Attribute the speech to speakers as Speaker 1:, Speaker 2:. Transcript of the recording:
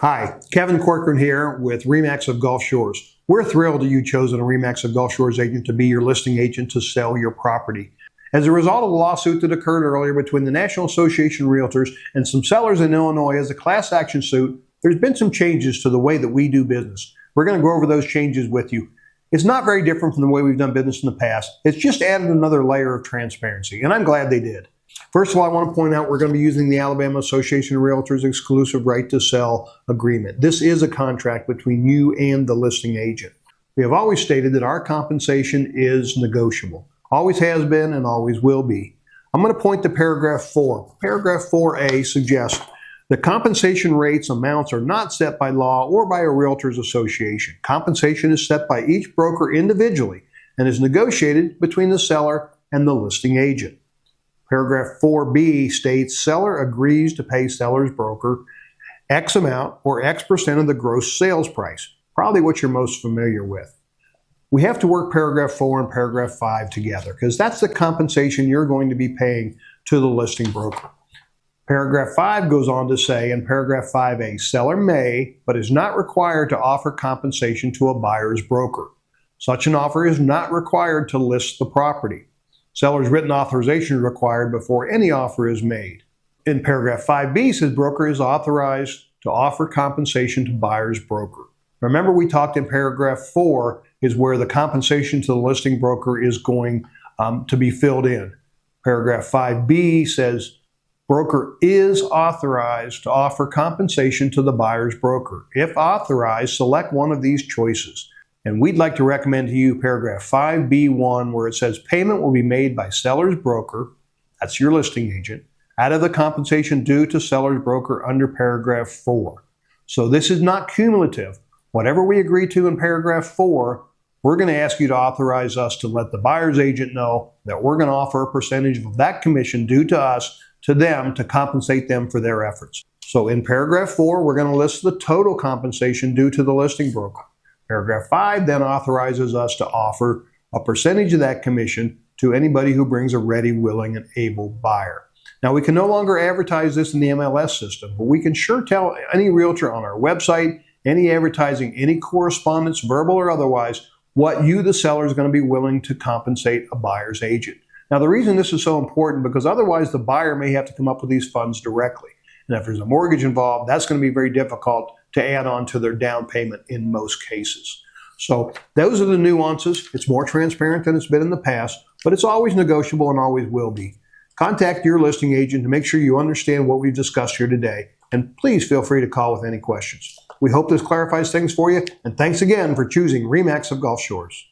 Speaker 1: Hi, Kevin Corcoran here with RE/MAX of Gulf Shores. We're thrilled that you've chosen a RE/MAX of Gulf Shores agent to be your listing agent to sell your property. As a result of the lawsuit that occurred earlier between the National Association of Realtors and some sellers in Illinois as a class action suit, there's been some changes to the way that we do business. We're going to go over those changes with you. It's not very different from the way we've done business in the past. It's just added another layer of transparency, and I'm glad they did. First of all, I want to point out we're going to be using the Alabama Association of Realtors exclusive right to sell agreement. This is a contract between you and the listing agent. We have always stated that our compensation is negotiable. Always has been and always will be. I'm going to point to paragraph 4. Paragraph 4A suggests the compensation rates amounts are not set by law or by a realtors association. Compensation is set by each broker individually and is negotiated between the seller and the listing agent. Paragraph 4B states seller agrees to pay seller's broker X amount or X percent of the gross sales price, probably what you're most familiar with. We have to work paragraph 4 and paragraph 5 together because that's the compensation you're going to be paying to the listing broker. Paragraph 5 goes on to say in paragraph 5A, seller may, but is not required to offer compensation to a buyer's broker. Such an offer is not required to list the property. Seller's written authorization is required before any offer is made. In paragraph 5B says broker is authorized to offer compensation to buyer's broker. Remember we talked in paragraph 4 is where the compensation to the listing broker is going to be filled in. Paragraph 5B says broker is authorized to offer compensation to the buyer's broker. If authorized, select one of these choices. And we'd like to recommend to you paragraph 5B1 where it says payment will be made by seller's broker, that's your listing agent, out of the compensation due to seller's broker under paragraph 4. So this is not cumulative. Whatever we agree to in paragraph 4, we're going to ask you to authorize us to let the buyer's agent know that we're going to offer a percentage of that commission due to us to them to compensate them for their efforts. So in paragraph 4, we're going to list the total compensation due to the listing broker. Paragraph 5 then authorizes us to offer a percentage of that commission to anybody who brings a ready, willing, and able buyer. Now, we can no longer advertise this in the MLS system, but we can sure tell any realtor on our website, any advertising, any correspondence, verbal or otherwise, what you, the seller, is going to be willing to compensate a buyer's agent. Now, the reason this is so important because otherwise the buyer may have to come up with these funds directly. And if there's a mortgage involved, that's going to be very difficult to add on to their down payment in most cases. So those are the nuances. It's more transparent than it's been in the past, but it's always negotiable and always will be. Contact your listing agent to make sure you understand what we've discussed here today, and please feel free to call with any questions. We hope this clarifies things for you, and thanks again for choosing RE/MAX of Gulf Shores.